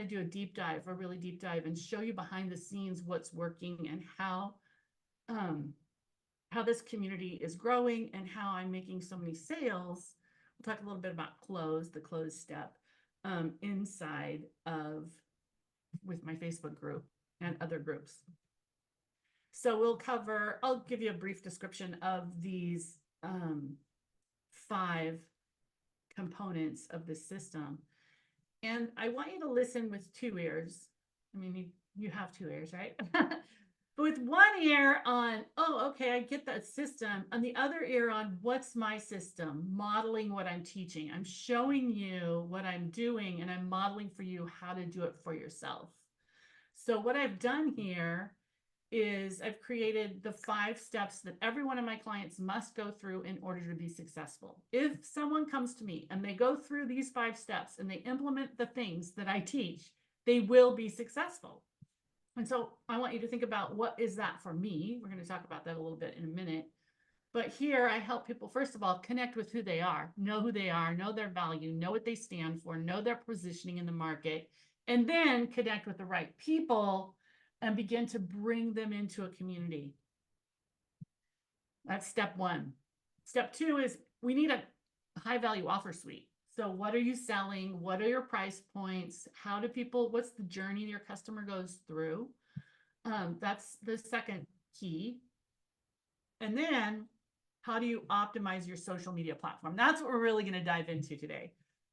do a deep dive, a really deep dive, and show you behind the scenes what's working and how this community is growing and how I'm making so many sales. We'll talk a little bit about the close step inside of with my Facebook group and other groups. So I'll give you a brief description of these 5 components of the system. And I want you to listen with 2 ears. I mean, you have 2 ears, right? But with one ear on, oh, okay, I get that system, and the other ear on what's my system, modeling what I'm teaching. I'm showing you what I'm doing, and I'm modeling for you how to do it for yourself. So what I've done here is I've created the 5 steps that every one of my clients must go through in order to be successful. If someone comes to me and they go through these 5 steps and they implement the things that I teach, they will be successful. And so I want you to think about, what is that for me? We're going to talk about that a little bit in a minute. But here I help people, first of all, connect with who they are, know their value, know what they stand for, know their positioning in the market, and then connect with the right people and begin to bring them into a community. That's step 1. Step 2 is we need a high value offer suite. So what are you selling? What are your price points? What's the journey your customer goes through? That's the second key. And then how do you optimize your social media platform? That's what we're really going to dive into today,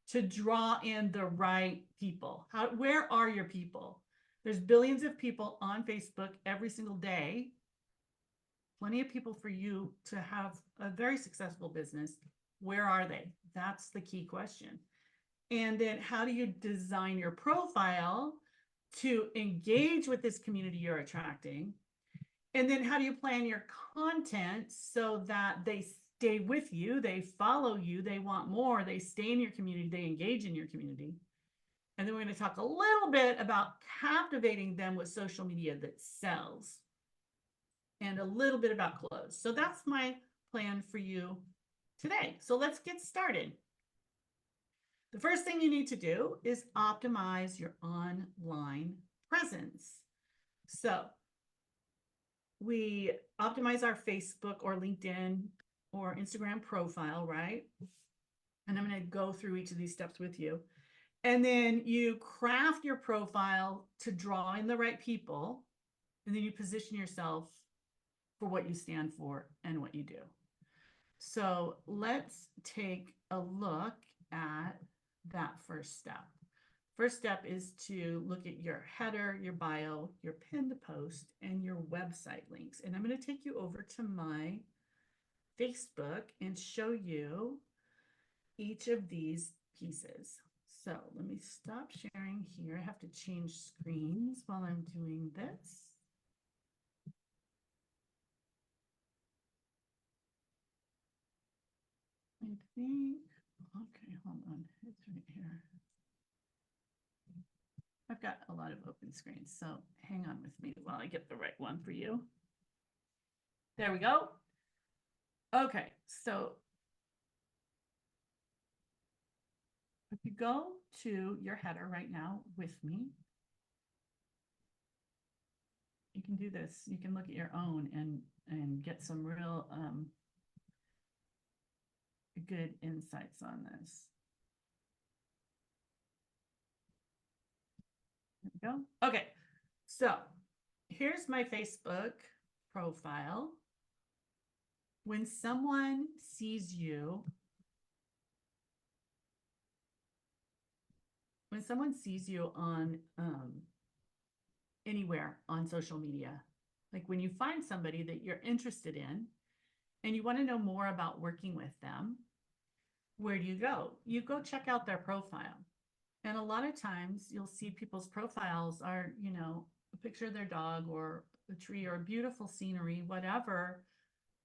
to draw in the right people. Where are your people? There's billions of people on Facebook every single day. Plenty of people for you to have a very successful business. Where are they? That's the key question. And then how do you design your profile to engage with this community you're attracting? And then how do you plan your content so that they stay with you, they follow you, they want more, they stay in your community, they engage in your community? And then we're going to talk a little bit about captivating them with social media that sells, and a little bit about close. So that's my plan for you today. So let's get started. The first thing you need to do is optimize your online presence. So we optimize our Facebook or LinkedIn or Instagram profile, right? And I'm going to go through each of these steps with you. And then you craft your profile to draw in the right people. And then you position yourself for what you stand for and what you do. So let's take a look at that first step. First step is to look at your header, your bio, your pinned post, and your website links. And I'm going to take you over to my Facebook and show you each of these pieces. So let me stop sharing here. I have to change screens while I'm doing this. I think, okay, hold on. It's right here. I've got a lot of open screens, so hang on with me while I get the right one for you. There we go. Okay, so if you go to your header right now with me, you can do this. You can look at your own and get some real good insights on this. There we go. Okay, so here's my Facebook profile. When someone sees you, on anywhere on social media, like when you find somebody that you're interested in and you want to know more about working with them, where do you go? You go check out their profile. And a lot of times you'll see people's profiles are, a picture of their dog or a tree or beautiful scenery, whatever.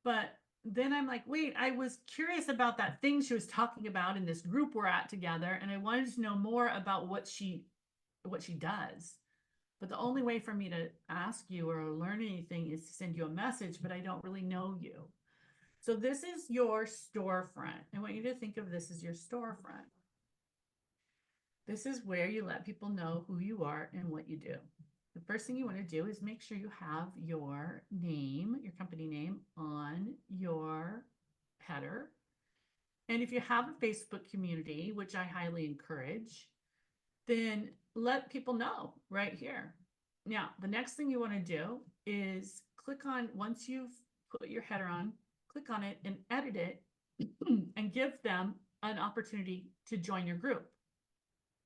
But then I'm like, wait, I was curious about that thing she was talking about in this group we're at together. And I wanted to know more about what she does. But the only way for me to ask you or learn anything is to send you a message, but I don't really know you. So this is your storefront. I want you to think of this as your storefront. This is where you let people know who you are and what you do. The first thing you want to do is make sure you have your name, your company name on your header. And if you have a Facebook community, which I highly encourage, then let people know right here. Now, the next thing you want to do is click on, once you've put your header on, click on it and edit it and give them an opportunity to join your group.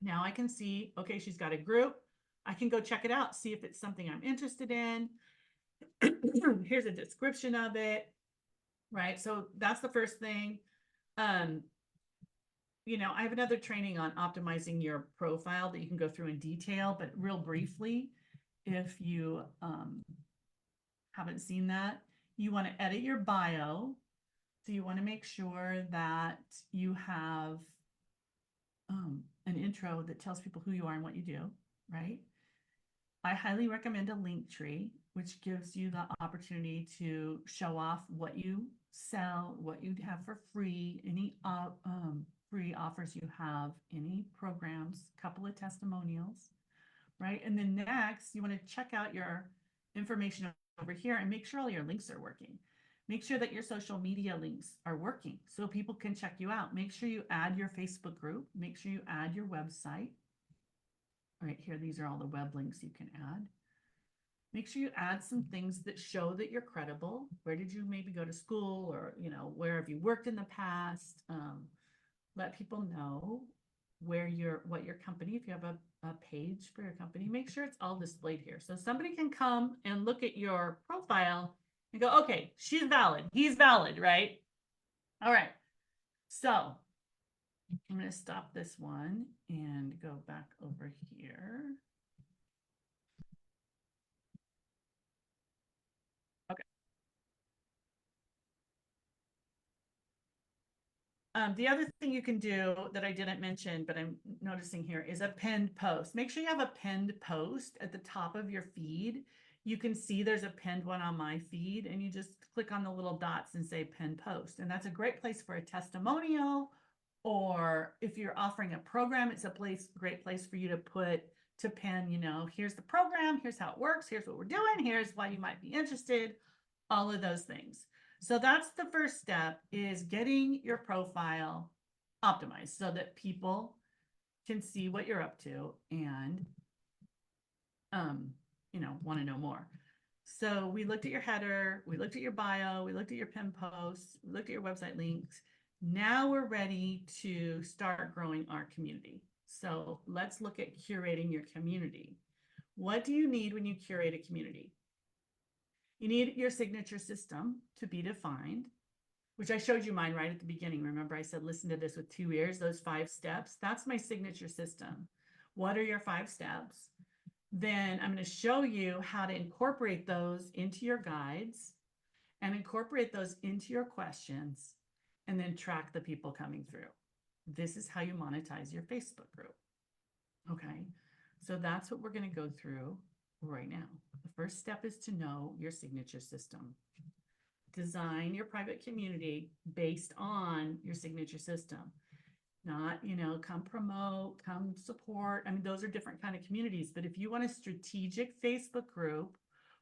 Now I can see, okay, she's got a group. I can go check it out, see if it's something I'm interested in. Here's a description of it, right? So that's the first thing. You know, I have another training on optimizing your profile that you can go through in detail, but real briefly, if you haven't seen that, you want to edit your bio. So you want to make sure that you have an intro that tells people who you are and what you do, right? I highly recommend a Linktree, which gives you the opportunity to show off what you sell, what you have for free, any free offers you have, any programs, couple of testimonials, right? And then next, you want to check out your information over here and make sure all your links are working. Make sure that your social media links are working so people can check you out. Make sure you add your Facebook group. Make sure you add your website. Right here, these are all the web links you can add. Make sure you add some things that show that you're credible. Where did you maybe go to school, or, you know, where have you worked in the past? Let people know where what your company, if you have a page for your company, make sure it's all displayed here. So somebody can come and look at your profile and go, okay, she's valid, he's valid, right? All right. So I'm going to stop this one and go back over here. The other thing you can do that I didn't mention, but I'm noticing here, is a pinned post. Make sure you have a pinned post at the top of your feed. You can see there's a pinned one on my feed, and you just click on the little dots and say pinned post. And that's a great place for a testimonial, or if you're offering a program, it's a great place for you to pin, you know, here's the program, here's how it works, here's what we're doing, here's why you might be interested, all of those things. So that's the first step, is getting your profile optimized so that people can see what you're up to and, you know, want to know more. So we looked at your header, we looked at your bio, we looked at your pin posts, we looked at your website links. Now we're ready to start growing our community. So let's look at curating your community. What do you need when you curate a community? You need your signature system to be defined, which I showed you mine right at the beginning. Remember, I said, listen to this with 2 ears, those 5 steps. That's my signature system. What are your 5 steps? Then I'm going to show you how to incorporate those into your guides and incorporate those into your questions, and then track the people coming through. This is how you monetize your Facebook group. Okay, so that's what we're going to go through right now. The first step is to know your signature system. Design your private community based on your signature system. Not, you know, come promote, come support. I mean, those are different kind of communities. But if you want a strategic Facebook group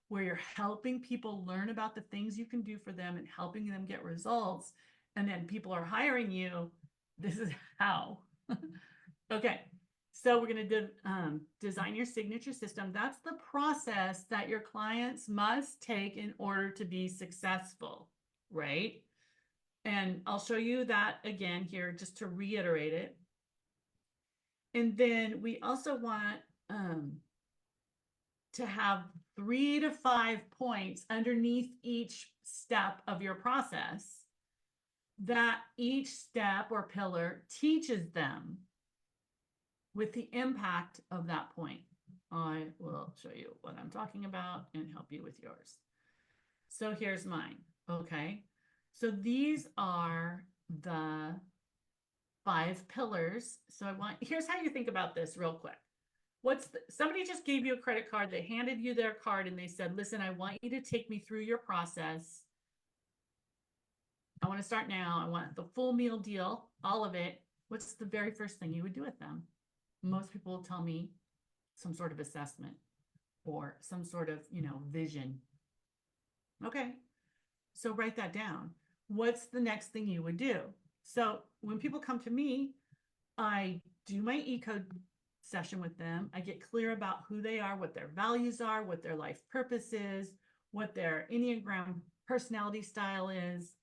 where you're helping people learn about the things you can do for them and helping them get results, and then people are hiring you, this is how. Okay. So we're going to design your signature system. That's the process that your clients must take in order to be successful, right? And I'll show you that again here just to reiterate it. And then we also want to have 3 to 5 points underneath each step of your process that each step or pillar teaches them with the impact of that point. I will show you what I'm talking about and help you with yours. So here's mine. Okay. So these are the 5 pillars. So here's how you think about this real quick. Somebody just gave you a credit card, they handed you their card and they said, listen, I want you to take me through your process. I want to start now. I want the full meal deal, all of it. What's the very first thing you would do with them? Most people will tell me some sort of assessment or some sort of, vision. Okay. So write that down. What's the next thing you would do? So when people come to me, I do my e-code session with them. I get clear about who they are, what their values are, what their life purpose is, what their Enneagram personality style is,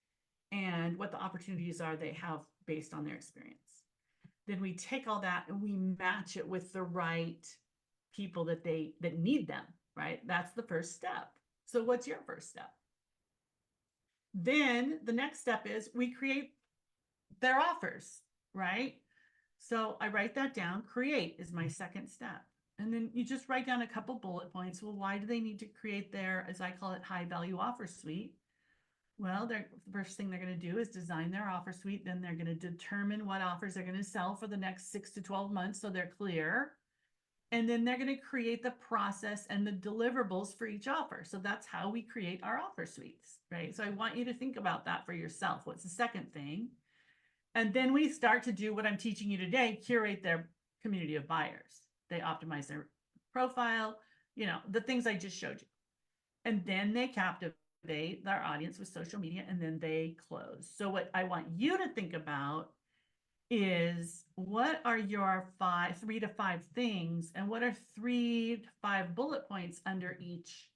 and what the opportunities are they have based on their experience. Then we take all that and we match it with the right people that need them, right? That's the first step. So what's your first step? Then the next step is we create their offers, right? So I write that down. Create is my second step. And then you just write down a couple bullet points. Well, why do they need to create their, as I call it, high value offer suite? Well, the first thing they're going to do is design their offer suite. Then they're going to determine what offers they're going to sell for the next 6 to 12 months so they're clear. And then they're going to create the process and the deliverables for each offer. So that's how we create our offer suites, right? So I want you to think about that for yourself. What's the second thing? And then we start to do what I'm teaching you today, curate their community of buyers. They optimize their profile, the things I just showed you. And then they captivate their audience with social media, and then they close. So what I want you to think about is, what are your 3 to 5 things, and what are 3 to 5 bullet points under each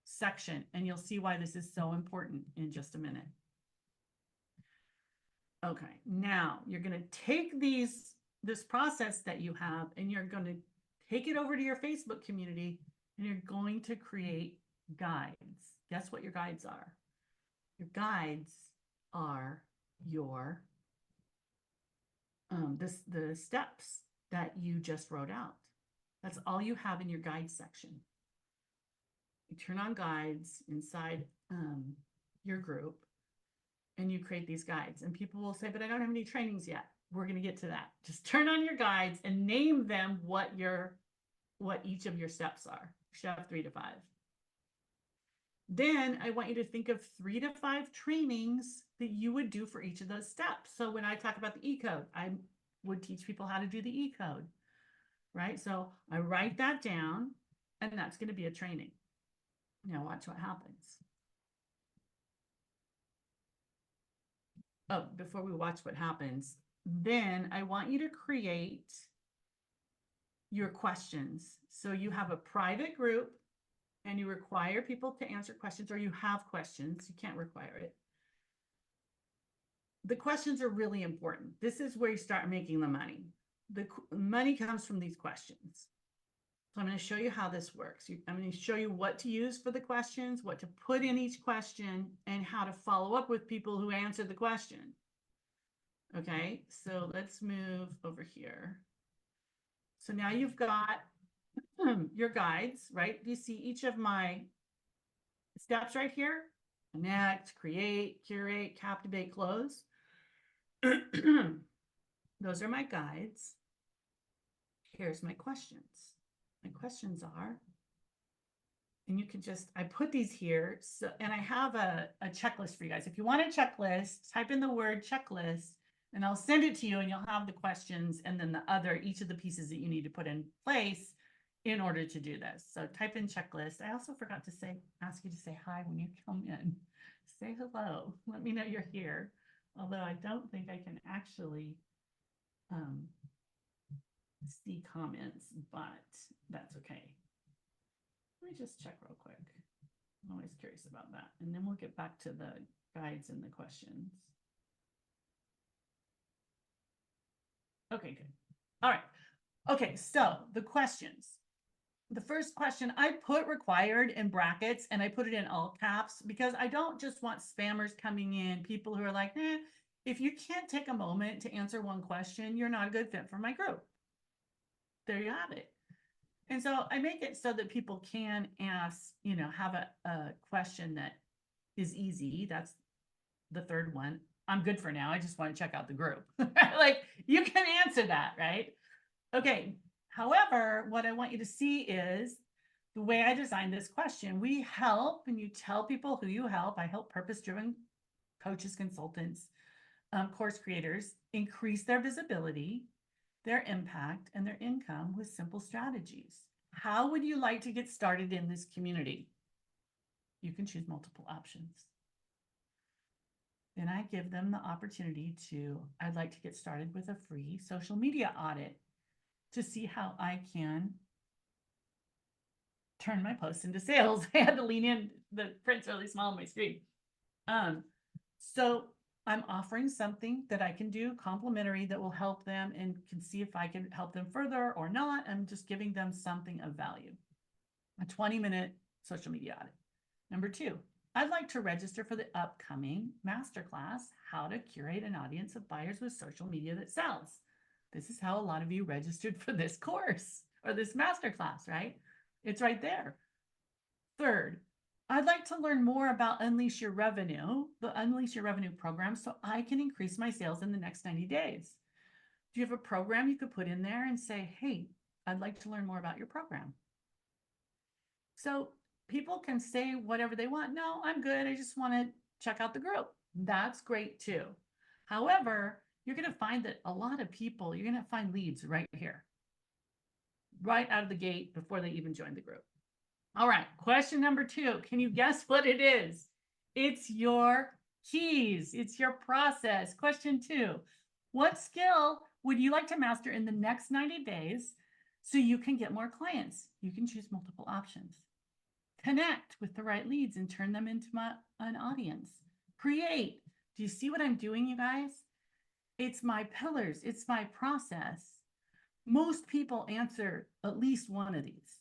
section? And you'll see why this is so important in just a minute. Okay, now you're going to take this process that you have, and you're going to take it over to your Facebook community, and you're going to create guides. Guess what your guides are? Your guides are your the steps that you just wrote out. That's all you have in your guides section. You turn on guides inside your group, and you create these guides. And people will say, but I don't have any trainings yet. We're going to get to that. Just turn on your guides and name them what each of your steps are. You should have 3 to 5. Then I want you to think of 3 to 5 trainings that you would do for each of those steps. So when I talk about the E-code, I would teach people how to do the E-code, right? So I write that down, and that's going to be a training. Now watch what happens. Oh, before we watch what happens, then I want you to create your questions. So you have a private group, and you require people to answer questions, or you have questions. You can't require it. The questions are really important. This is where you start making the money. The money comes from these questions. So I'm going to show you how this works. I'm going to show you what to use for the questions, what to put in each question, and how to follow up with people who answered the question. Okay, so let's move over here. So now you've got your guides, right? Do you see each of my steps right here? Connect, create, curate, captivate, close. Those are my guides. Here's my questions. My questions are, and you can just, I put these here. So, and I have a checklist for you guys. If you want a checklist, type in the word checklist, and I'll send it to you, and you'll have the questions and then each of the pieces that you need to put in place in order to do this. So type in checklist. I also forgot to ask you to say hi when you come in. Say hello. Let me know you're here. Although I don't think I can actually see comments, but that's okay. Let me just check real quick. I'm always curious about that. And then we'll get back to the guides and the questions. Okay, good. All right. Okay, so the questions. The first question, I put required in brackets, and I put it in all caps because I don't just want spammers coming in, people who are like, if you can't take a moment to answer one question, you're not a good fit for my group. There you have it. And so I make it so that people can ask, have a question that is easy. That's the third one. I'm good for now. I just want to check out the group. Like, you can answer that, right? Okay. However, what I want you to see is the way I designed this question. We help, and you tell people who you help. I help purpose-driven coaches, consultants, course creators increase their visibility, their impact, and their income with simple strategies. How would you like to get started in this community? You can choose multiple options. Then I give them the opportunity to, I'd like to get started with a free social media audit to see how I can turn my posts into sales. I had to lean in, the print's really small on my screen. So I'm offering something that I can do complimentary that will help them and can see if I can help them further or not. I'm just giving them something of value. A 20-minute social media audit. Number 2, I'd like to register for the upcoming masterclass, How to Curate an Audience of Buyers with Social Media That Sells. This is how a lot of you registered for this course or this masterclass, right? It's right there. 3rd, I'd like to learn more about Unleash Your Revenue, the Unleash Your Revenue program, so I can increase my sales in the next 90 days. Do you have a program you could put in there and say, hey, I'd like to learn more about your program? So people can say whatever they want. No, I'm good. I just want to check out the group. That's great too. However, you're going to find that a lot of people, you're going to find leads right here, right out of the gate before they even join the group. All right, question number 2. Can you guess what it is? It's your keys. It's your process. Question 2. What skill would you like to master in the next 90 days so you can get more clients? You can choose multiple options. Connect with the right leads and turn them into an audience. Create. Do you see what I'm doing, you guys? It's my pillars. It's my process. Most people answer at least one of these.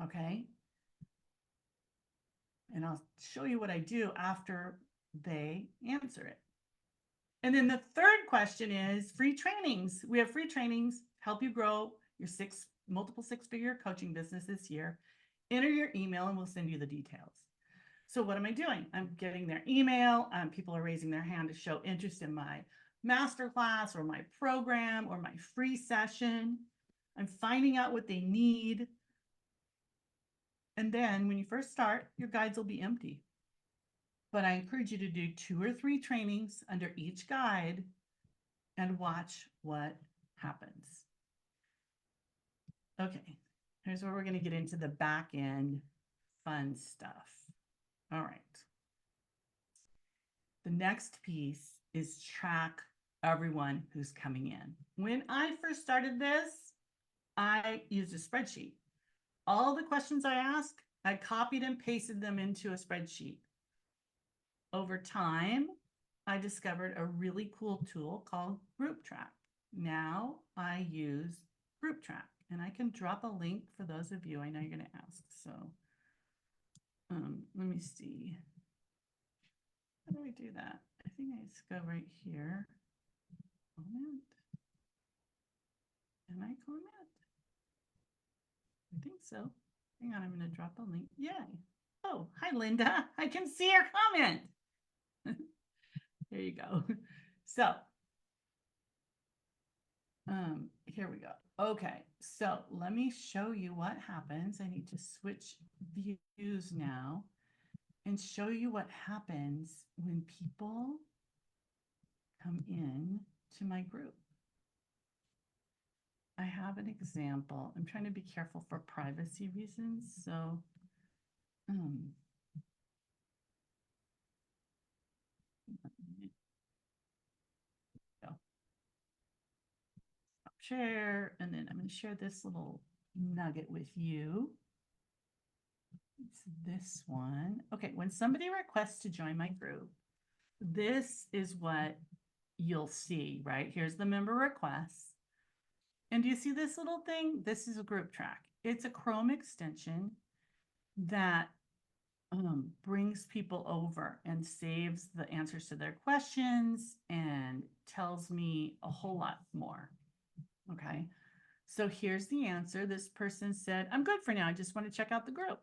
Okay. And I'll show you what I do after they answer it. And then the 3rd question is free trainings. We have free trainings, help you grow your multiple 6-figure coaching business this year. Enter your email and we'll send you the details. So what am I doing? I'm getting their email. People are raising their hand to show interest in my masterclass or my program or my free session. I'm finding out what they need. And then when you first start, your guides will be empty. But I encourage you to do 2 or 3 trainings under each guide and watch what happens. Okay, here's where we're going to get into the back end fun stuff. All right. The next piece is track everyone who's coming in. When I first started this, I used a spreadsheet. All the questions I asked, I copied and pasted them into a spreadsheet. Over time, I discovered a really cool tool called Group Track. Now I use Group Track, and I can drop a link for those of you I know you're going to ask. So let me see. How do I do that? I think I just go right here. Comment. And I comment. I think so. Hang on, I'm going to drop a link. Yay. Oh, hi, Linda. I can see your comment. There you go. So, here we go. Okay, so let me show you what happens. I need to switch views now and show you what happens when people come in to my group. I have an example. I'm trying to be careful for privacy reasons. So, share, and then I'm going to share this little nugget with you. It's this one. Okay, when somebody requests to join my group, this is what you'll see, right? Here's the member requests. And do you see this little thing? This is a Group Track. It's a Chrome extension that brings people over and saves the answers to their questions and tells me a whole lot more. Okay, so here's the answer. This person said, I'm good for now. I just want to check out the group.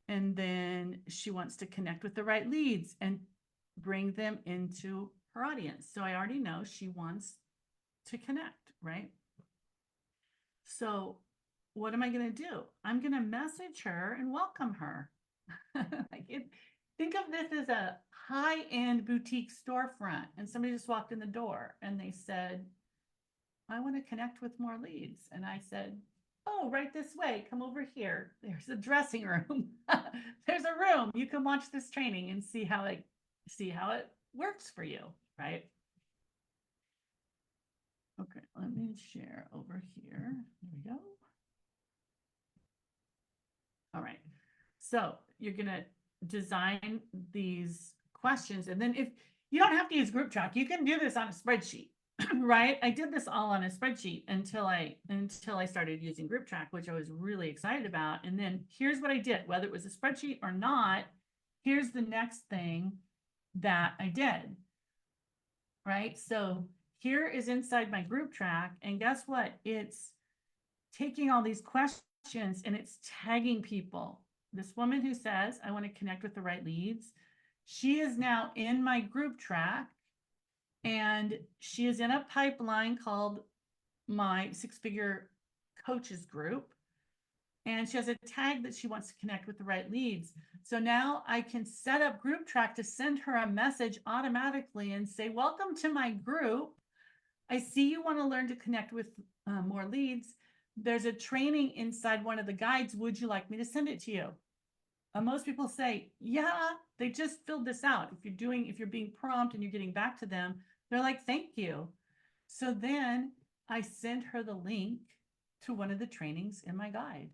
And then she wants to connect with the right leads and bring them into her audience. So I already know she wants to connect, right? So what am I going to do? I'm going to message her and welcome her. Think of this as a high-end boutique storefront, and somebody just walked in the door and they said, I want to connect with more leads. And I said, oh, right this way, come over here. There's a dressing room. There's a room. You can watch this training and see how it works for you, right? Okay, let me share over here. There we go. All right. So you're going to design these questions. And then if you don't have to use group track, you can do this on a spreadsheet, right? I did this all on a spreadsheet until I started using group track, which I was really excited about. And then here's what I did, whether it was a spreadsheet or not, here's the next thing that I did, right? So here is inside my group track. And guess what? It's taking all these questions and it's tagging people. This woman who says, I want to connect with the right leads, she is now in my group track and she is in a pipeline called my six-figure coaches group. And she has a tag that she wants to connect with the right leads. So now I can set up group track to send her a message automatically and say, welcome to my group. I see you want to learn to connect with more leads. There's a training inside one of the guides. Would you like me to send it to you? Most people say, yeah, they just filled this out. If you're being prompt and you're getting back to them, they're like, thank you. So then I send her the link to one of the trainings in my guide.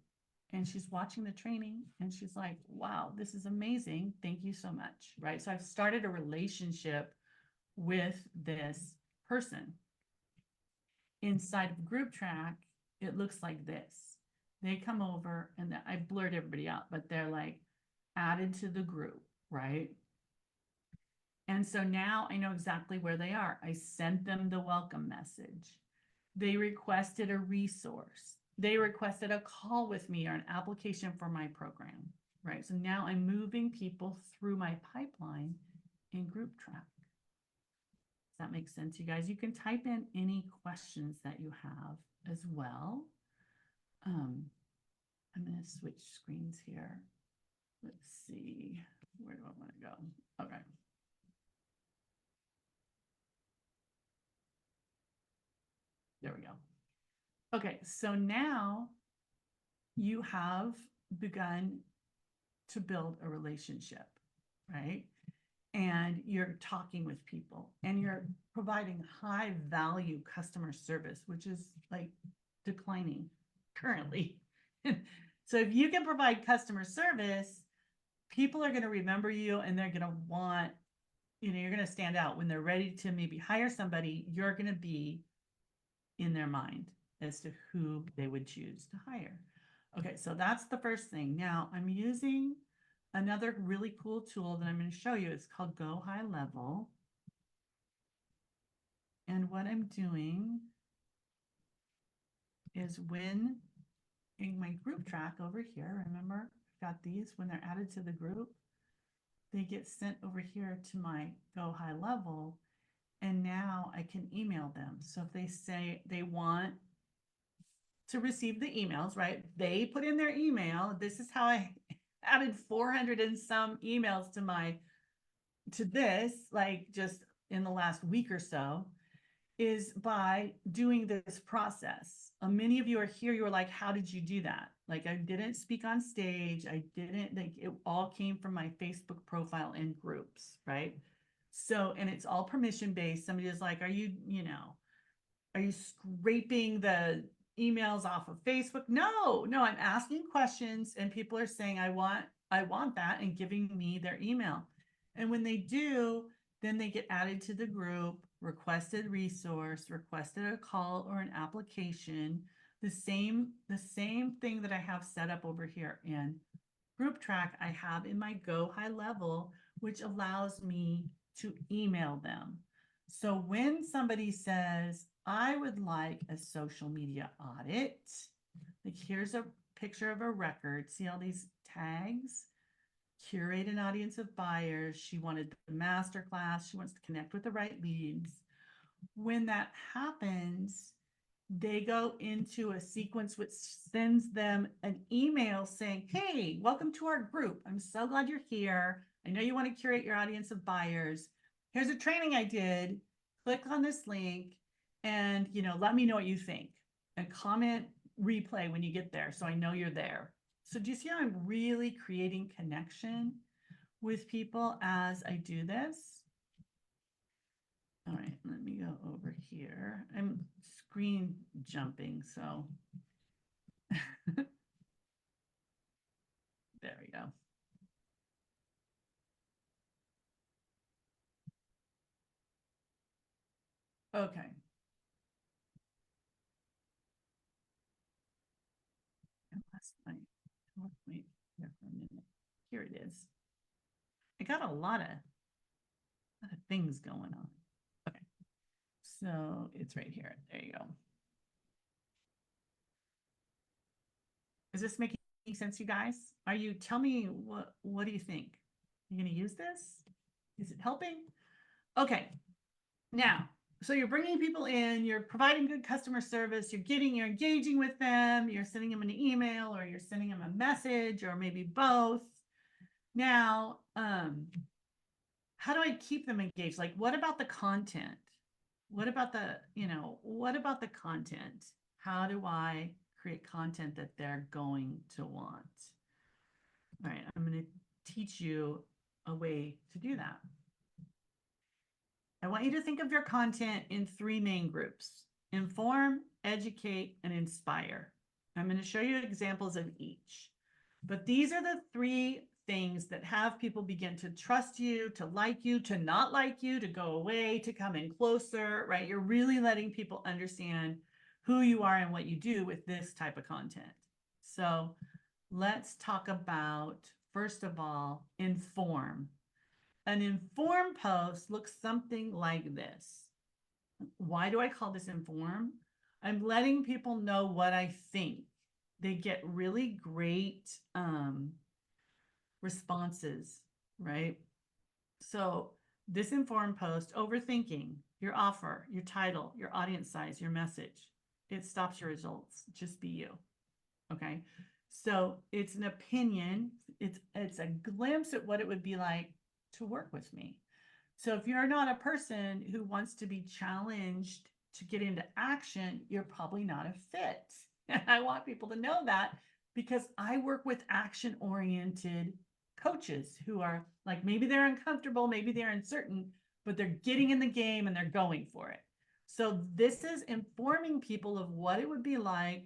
And she's watching the training and she's like, wow, this is amazing. Thank you so much. Right. So I've started a relationship with this person. Inside of group track, it looks like this. They come over and I blurred everybody out, but they're like added to the group, right? And so now I know exactly where they are. I sent them the welcome message. They requested a resource. They requested a call with me or an application for my program, right? So now I'm moving people through my pipeline in group track. Does that make sense, you guys? You can type in any questions that you have as well. I'm going to switch screens here. Let's see. Where do I want to go? Okay. There we go. Okay, so now you have begun to build a relationship, right? And you're talking with people and you're providing high value customer service, which is like declining currently. So if you can provide customer service, people are going to remember you and they're going to want, you're going to stand out when they're ready to maybe hire somebody. You're going to be in their mind as to who they would choose to hire. Okay, so that's the first thing. Now I'm using another really cool tool that I'm going to show you. It's called Go High Level. And what I'm doing is when in my group track over here, remember, I've got these when they're added to the group, they get sent over here to my Go High Level. And now I can email them. So if they say they want to receive the emails, right? They put in their email. This is how I added 400 and some emails to this, like just in the last week or so, is by doing this process. Many of you are here, you were like, how did you do that? Like I didn't speak on stage. I didn't, like it all came from my Facebook profile and groups, right? So, and it's all permission based. Somebody is like, are you scraping the emails off of Facebook? No, I'm asking questions and people are saying, I want that and giving me their email. And when they do, then they get added to the group, requested resource, requested a call or an application, the same thing that I have set up over here in group track, I have in my Go High Level, which allows me to email them. So when somebody says, I would like a social media audit, like here's a picture of a record, see all these tags? Curate an audience of buyers. She wanted the masterclass. She wants to connect with the right leads. When that happens, they go into a sequence which sends them an email saying, hey, welcome to our group. I'm so glad you're here. I know you want to curate your audience of buyers. Here's a training I did. Click on this link and, let me know what you think, and comment replay when you get there, so I know you're there. So do you see how I'm really creating connection with people as I do this? All right, let me go over here. I'm screen jumping, so there we go. Okay. Wait here for a minute. Here it is. I got a lot of things going on. Okay. So it's right here. There you go. Is this making sense, you guys? Tell me what do you think? You gonna use this? Is it helping? Okay. Now, so you're bringing people in, you're providing good customer service, you're engaging with them, you're sending them an email, or you're sending them a message, or maybe both. Now, how do I keep them engaged? Like, what about the content? What about the content? How do I create content that they're going to want? All right, I'm going to teach you a way to do that. I want you to think of your content in 3 main groups: inform, educate, and inspire. I'm going to show you examples of each. But these are the 3 things that have people begin to trust you, to like you, to not like you, to go away, to come in closer, right? You're really letting people understand who you are and what you do with this type of content. So let's talk about, first of all, inform. An inform post looks something like this. Why do I call this inform? I'm letting people know what I think. They get really great responses, right? So this informed post, overthinking your offer, your title, your audience size, your message, it stops your results. Just be you. Okay. So it's an opinion. It's a glimpse at what it would be like to work with me. So if you're not a person who wants to be challenged to get into action, you're probably not a fit. And I want people to know that, because I work with action-oriented coaches who are like, maybe they're uncomfortable, maybe they're uncertain, but they're getting in the game and they're going for it. So this is informing people of what it would be like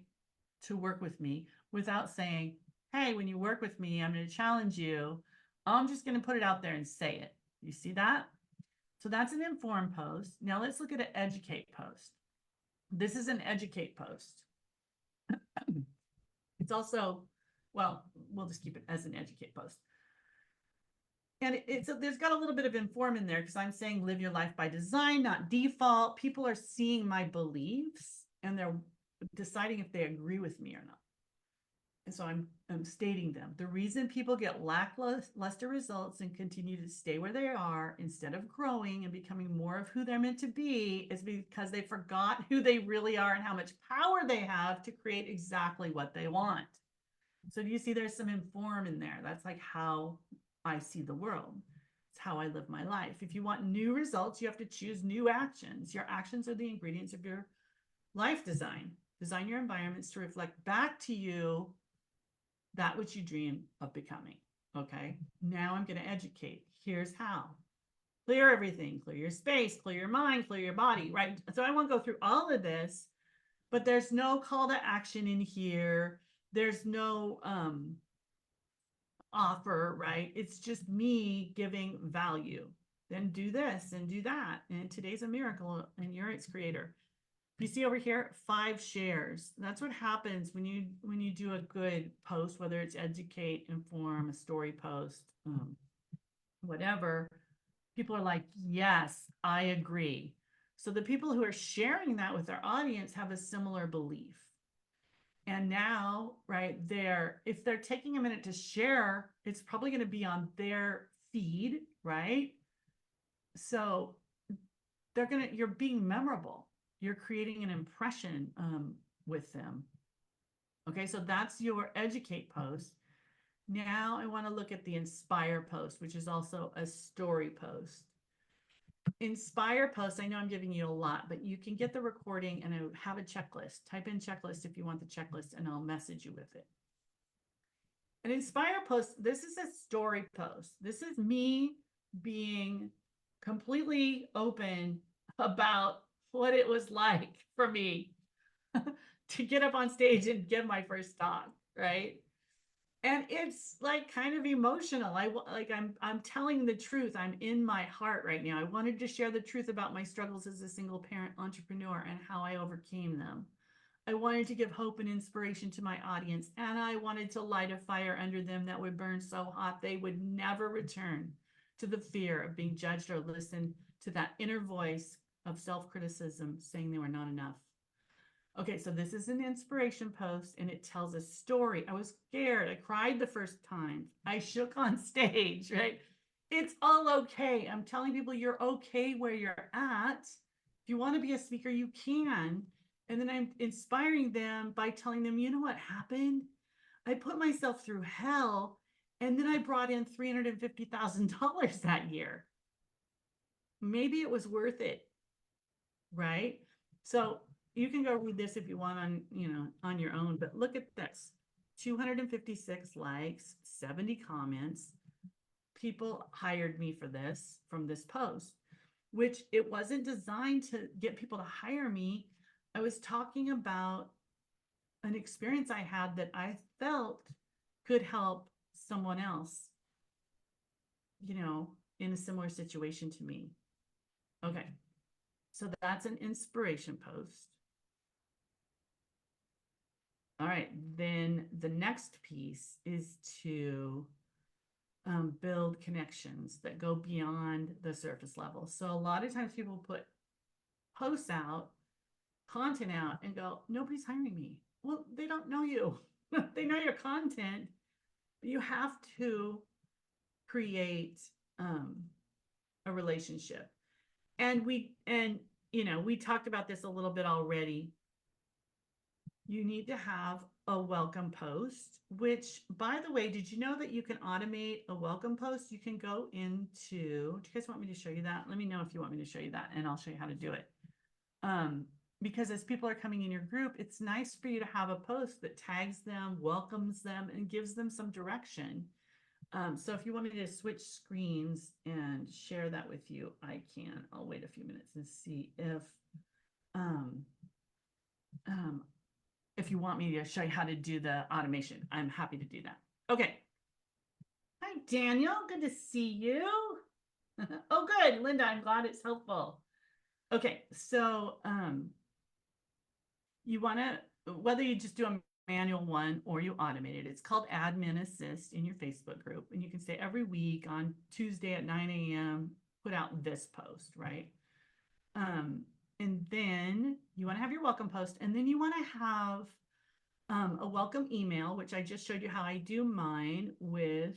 to work with me without saying, hey, when you work with me, I'm going to challenge you. I'm just going to put it out there and say it. You see that? So that's an inform post. Now let's look at an educate post. This is an educate post. It's also, well, we'll just keep it as an educate post. And there's got a little bit of inform in there, because I'm saying live your life by design, not default. People are seeing my beliefs and they're deciding if they agree with me or not. And so I'm stating them. The reason people get lackluster results and continue to stay where they are instead of growing and becoming more of who they're meant to be is because they forgot who they really are and how much power they have to create exactly what they want. So do you see there's some inform in there? That's like how I see the world. It's how I live my life. If you want new results, you have to choose new actions. Your actions are the ingredients of your life design. Design your environments to reflect back to you that which you dream of becoming. Okay, now I'm going to educate. Here's how. Clear everything, clear your space, clear your mind, clear your body, right? So I won't go through all of this, but there's no call to action in here. There's no offer, right? It's just me giving value. Then do this and do that. And today's a miracle, and you're its creator. You see over here, 5 shares. That's what happens when you do a good post, whether it's educate, inform, a story post, whatever. People are like, yes, I agree. So the people who are sharing that with their audience have a similar belief. And now, right, if they're taking a minute to share, it's probably going to be on their feed, right? So you're being memorable. You're creating an impression with them. Okay, so that's your educate post. Now I want to look at the inspire post, which is also a story post. Inspire posts, I know I'm giving you a lot, but you can get the recording and I have a checklist. Type in checklist if you want the checklist and I'll message you with it. An inspire post, this is a story post. This is me being completely open about what it was like for me to get up on stage and give my first talk, right? And it's like kind of emotional. I'm telling the truth. I'm in my heart right now. I wanted to share the truth about my struggles as a single parent entrepreneur and how I overcame them. I wanted to give hope and inspiration to my audience, and I wanted to light a fire under them that would burn so hot they would never return to the fear of being judged or listen to that inner voice of self-criticism saying they were not enough. Okay, so this is an inspiration post and it tells a story. I was scared. I cried the first time. I shook on stage, right? It's all okay. I'm telling people you're okay where you're at. If you want to be a speaker, you can. And then I'm inspiring them by telling them, you know what happened? I put myself through hell and then I brought in $350,000 that year. Maybe it was worth it, right? So you can go read this if you want on, on your own, but look at this. 256 likes, 70 comments. People hired me for this from this post, which it wasn't designed to get people to hire me. I was talking about an experience I had that I felt could help someone else, in a similar situation to me. Okay. So that's an inspiration post. All right, then the next piece is to build connections that go beyond the surface level. So a lot of times people put posts out, content out, and go, nobody's hiring me. Well, they don't know you. They know your content. But you have to create a relationship. And we talked about this a little bit already. You need to have a welcome post, which, by the way, did you know that you can automate a welcome post? You can go into, do you guys want me to show you that? Let me know if you want me to show you that and I'll show you how to do it. Because as people are coming in your group, it's nice for you to have a post that tags them, welcomes them, and gives them some direction. So if you want me to switch screens and share that with you, I can. I'll wait a few minutes and see if you want me to show you how to do the automation. I'm happy to do that. Okay. Hi, Daniel. Good to see you. Oh, good. Linda, I'm glad it's helpful. Okay. So you want to, whether you just do a manual one or you automate it, it's called Admin Assist in your Facebook group. And you can say every week on Tuesday at 9 a.m., put out this post, right? And then you want to have your welcome post, and then you want to have a welcome email, which I just showed you how I do mine with,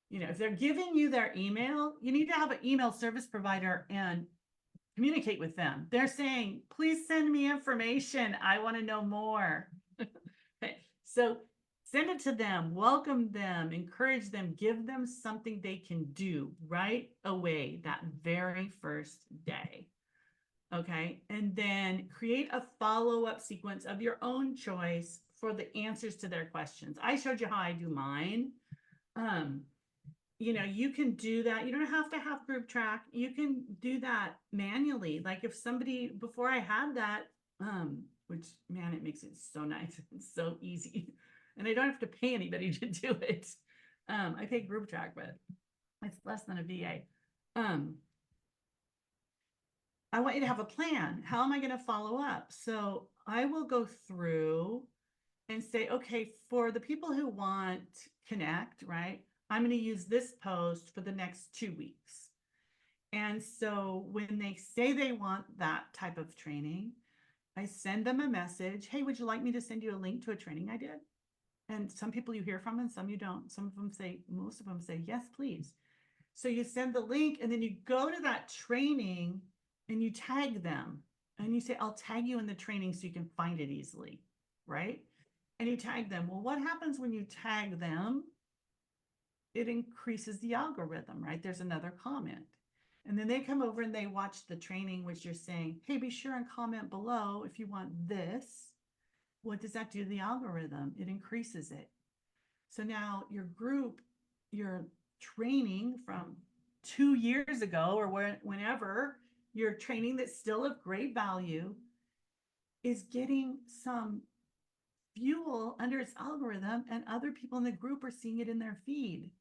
if they're giving you their email, you need to have an email service provider and communicate with them. They're saying, please send me information. I want to know more. Okay. So send it to them, welcome them, encourage them, give them something they can do right away that very first day. Okay. And then create a follow-up sequence of your own choice for the answers to their questions. I showed you how I do mine. You can do that. You don't have to have group track. You can do that manually. Like if somebody, before I had that, which, man, it makes it so nice. It's so easy. And I don't have to pay anybody to do it. I pay group track, but it's less than a VA. I want you to have a plan. How am I going to follow up? So I will go through and say, okay, for the people who want Connect, right? I'm going to use this post for the next 2 weeks. And so when they say they want that type of training, I send them a message. Hey, would you like me to send you a link to a training I did? And some people you hear from and some you don't. Most of them say, yes, please. So you send the link and then you go to that training and you tag them and you say, I'll tag you in the training so you can find it easily, right? And you tag them. Well, what happens when you tag them? It increases the algorithm, right? There's another comment. And then they come over and they watch the training, which you're saying, hey, be sure and comment below if you want this. What does that do to the algorithm? It increases it. So now your group, your training from 2 years ago or whenever, your training that's still of great value is getting some fuel under its algorithm, and other people in the group are seeing it in their feed.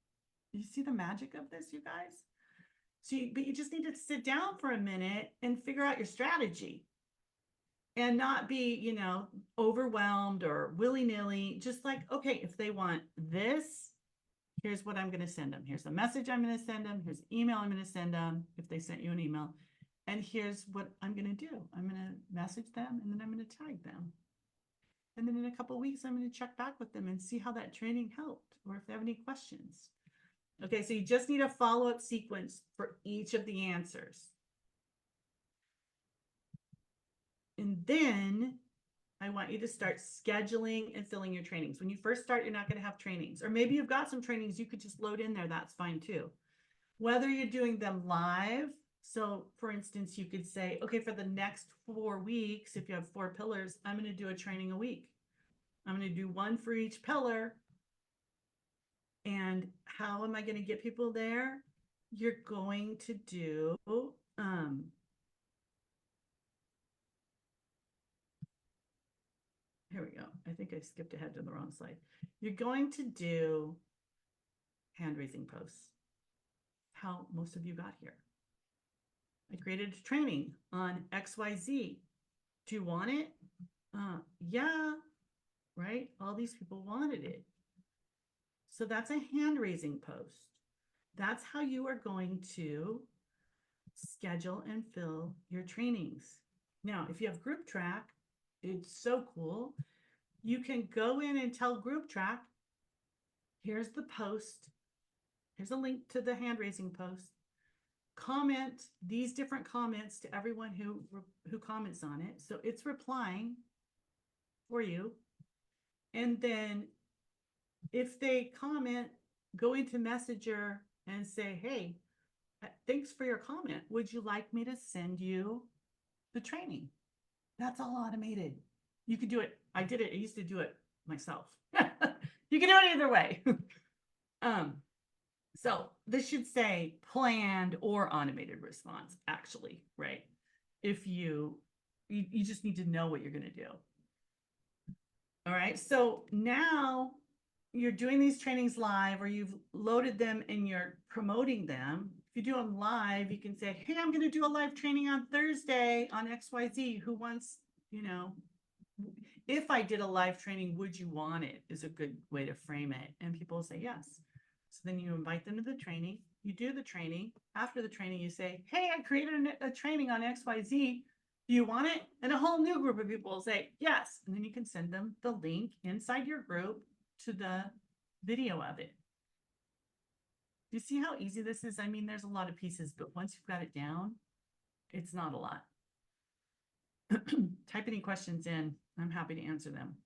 You see the magic of this, you guys? So, but you just need to sit down for a minute and figure out your strategy and not be, overwhelmed or willy-nilly. Just like, okay, if they want this, here's what I'm going to send them. Here's the message I'm going to send them. Here's the email I'm going to send them if they sent you an email. And here's what I'm going to do. I'm going to message them, and then I'm going to tag them. And then in a couple of weeks, I'm going to check back with them and see how that training helped or if they have any questions. Okay, so you just need a follow-up sequence for each of the answers. And then I want you to start scheduling and filling your trainings. When you first start, you're not going to have trainings. Or maybe you've got some trainings you could just load in there. That's fine too. Whether you're doing them live. So for instance, you could say, okay, for the next 4 weeks, if you have 4 pillars, I'm going to do a training a week. I'm going to do one for each pillar. And how am I going to get people there? You're going to do, here we go. I think I skipped ahead to the wrong slide. You're going to do hand-raising posts. How most of you got here. I created a training on XYZ. Do you want it? Yeah, right? All these people wanted it. So that's a hand-raising post. That's how you are going to schedule and fill your trainings. Now, if you have Group Track, it's so cool. You can go in and tell Group Track, here's the post. Here's a link to the hand-raising post. Comment these different comments to everyone who comments on it. So it's replying for you. And then if they comment, go into Messenger and say, hey, thanks for your comment. Would you like me to send you the training? That's all automated. You could do it. I did it. I used to do it myself. You can do it either way. So this should say planned or automated response, actually, right? If you just need to know what you're going to do. All right. So now you're doing these trainings live, or you've loaded them and you're promoting them. If you do them live, you can say, hey, I'm going to do a live training on Thursday on XYZ. Who wants, if I did a live training, would you want it? Is a good way to frame it. And people say yes. So then you invite them to the training. You do the training. After the training, you say, hey, I created a training on XYZ. Do you want it? And a whole new group of people will say yes. And then you can send them the link inside your group to the video of it. Do you see how easy this is? I mean, there's a lot of pieces, but once you've got it down, it's not a lot. Type any questions in. I'm happy to answer them.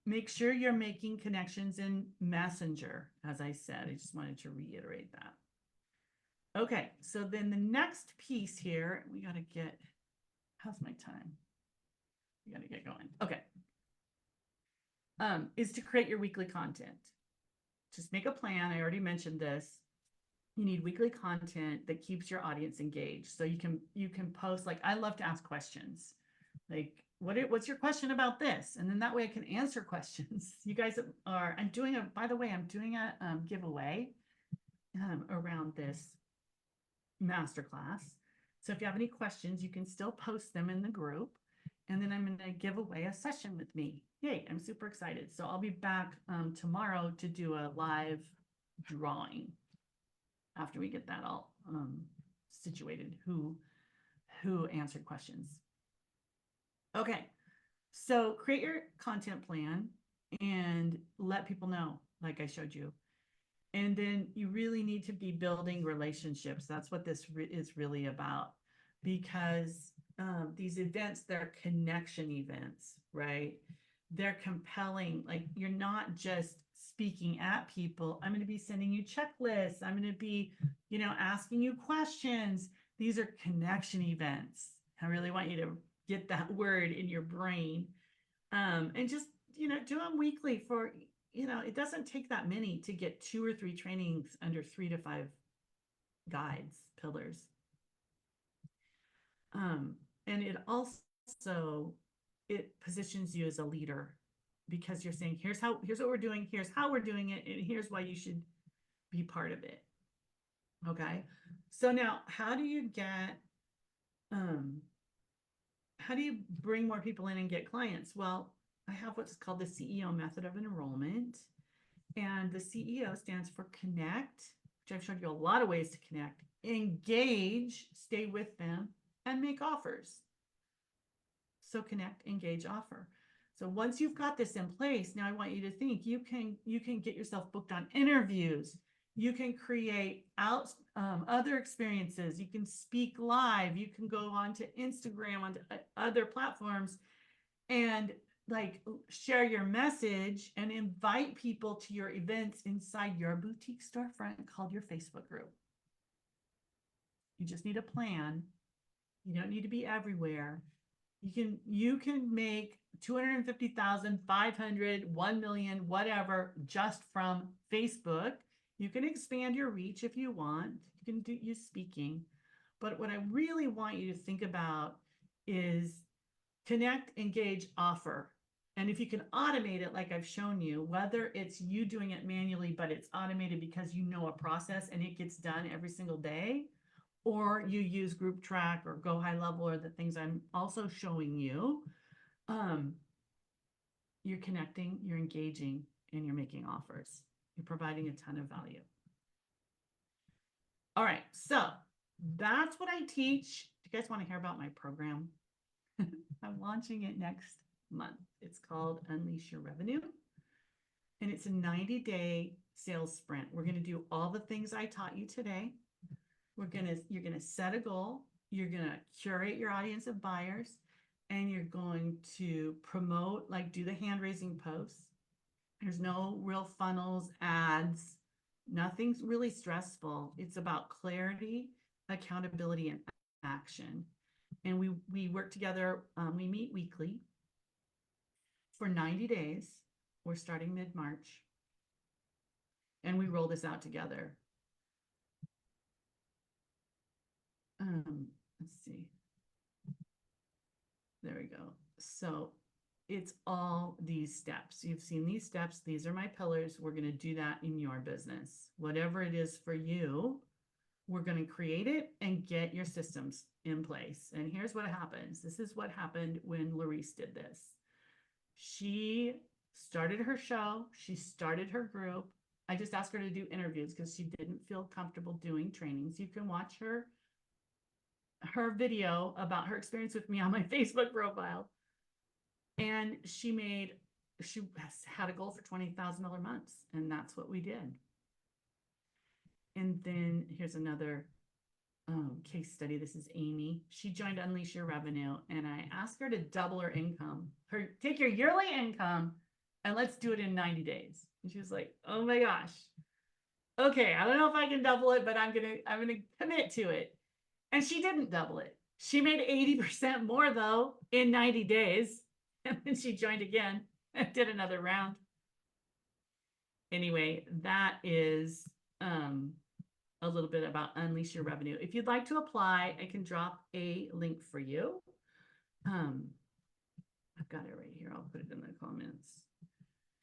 Make sure you're making connections in Messenger. As I said, I just wanted to reiterate that. Okay, so then the next piece here, we got to get, how's my time? We got to get going. Okay. Is to create your weekly content. Just make a plan. I already mentioned this. You need weekly content that keeps your audience engaged. So you can post, like, I love to ask questions. Like, what's your question about this? And then that way I can answer questions. You guys are, by the way, I'm doing a giveaway around this masterclass. So if you have any questions, you can still post them in the group. And then I'm going to give away a session with me. Yay, I'm super excited. So I'll be back tomorrow to do a live drawing after we get that all situated, who answered questions. Okay, so create your content plan and let people know, like I showed you. And then you really need to be building relationships. That's what this is really about, because these events, they're connection events, right? They're compelling. Like, you're not just speaking at people. I'm going to be sending you checklists. I'm going to be, asking you questions. These are connection events. I really want you to get that word in your brain. And just, do them weekly for, it doesn't take that many to get 2 or 3 trainings under 3 to 5 guides, pillars. And it also, it positions you as a leader, because you're saying, here's what we're doing, here's how we're doing it, and here's why you should be part of it. Okay. So now how do you bring more people in and get clients? Well, I have what's called the CEO method of enrollment. And the CEO stands for connect, which I've showed you a lot of ways to connect, engage, stay with them, and make offers. So connect, engage, offer. So once you've got this in place, now I want you to think you can get yourself booked on interviews. You can create other experiences. You can speak live. You can go onto Instagram, onto other platforms, and share your message and invite people to your events inside your boutique storefront called your Facebook group. You just need a plan. You don't need to be everywhere. You can make 250,000, 500, 1 million, whatever, just from Facebook. You can expand your reach if you want. You can use speaking. But what I really want you to think about is connect, engage, offer. And if you can automate it, like I've shown you, whether it's you doing it manually, but it's automated because you know a process and it gets done every single day, or you use Group Track or Go High Level or the things I'm also showing you, you're connecting, you're engaging, and you're making offers. You're providing a ton of value. All right, so that's what I teach. Do you guys want to hear about my program? I'm launching it next month. It's called Unleash Your Revenue. And it's a 90-day sales sprint. We're going to do all the things I taught you today. You're going to set a goal. You're going to curate your audience of buyers, and you're going to promote, do the hand raising posts. There's no real funnels, ads, nothing's really stressful. It's about clarity, accountability, and action. And we work together. We meet weekly for 90 days. We're starting mid-March, and we roll this out together. Let's see. There we go. So it's all these steps. You've seen these steps. These are my pillars. We're going to do that in your business. Whatever it is for you, we're going to create it and get your systems in place. And here's what happens. This is what happened when Larice did this. She started her show. She started her group. I just asked her to do interviews because she didn't feel comfortable doing trainings. You can watch her video about her experience with me on my Facebook profile. And she had a goal for $20,000 months, and that's what we did. And then here's another case study. This is Amy. She joined Unleash Your Revenue, and I asked her to double her income. Take your yearly income and let's do it in 90 days. And she was like, oh my gosh. Okay, I don't know if I can double it, but I'm gonna commit to it. And she didn't double it. She made 80% more though in 90 days. And then she joined again and did another round. Anyway, that is a little bit about Unleash Your Revenue. If you'd like to apply, I can drop a link for you. I've got it right here. I'll put it in the comments.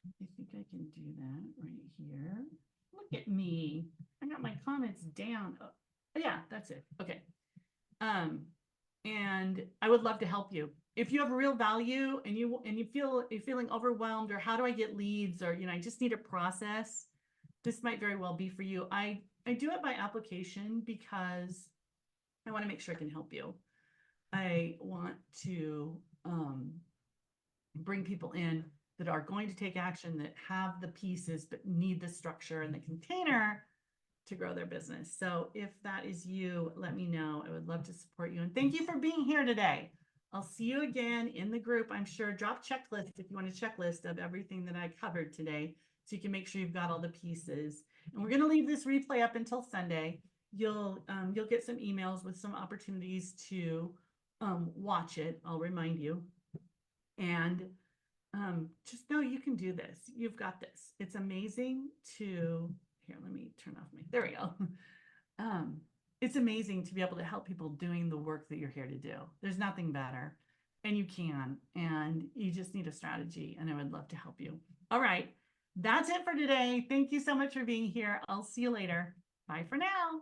I think I can do that right here. Look at me. I got my comments down. Oh, yeah, that's it. Okay. And I would love to help you. If you have real value and you're feeling overwhelmed, or how do I get leads, or I just need a process, this might very well be for you. I do it by application because I want to make sure I can help you. I want to bring people in that are going to take action, that have the pieces but need the structure and the container to grow their business. So if that is you, let me know. I would love to support you. And thank you for being here today. I'll see you again in the group. I'm sure. Drop checklist if you want a checklist of everything that I covered today, so you can make sure you've got all the pieces. And we're going to leave this replay up until Sunday. You'll get some emails with some opportunities to watch it. I'll remind you. And just know you can do this. You've got this. It's amazing to, here, let me turn off my, there we go. It's amazing to be able to help people doing the work that you're here to do. There's nothing better, and you can, and you just need a strategy, and I would love to help you. All right, that's it for today. Thank you so much for being here. I'll see you later. Bye for now.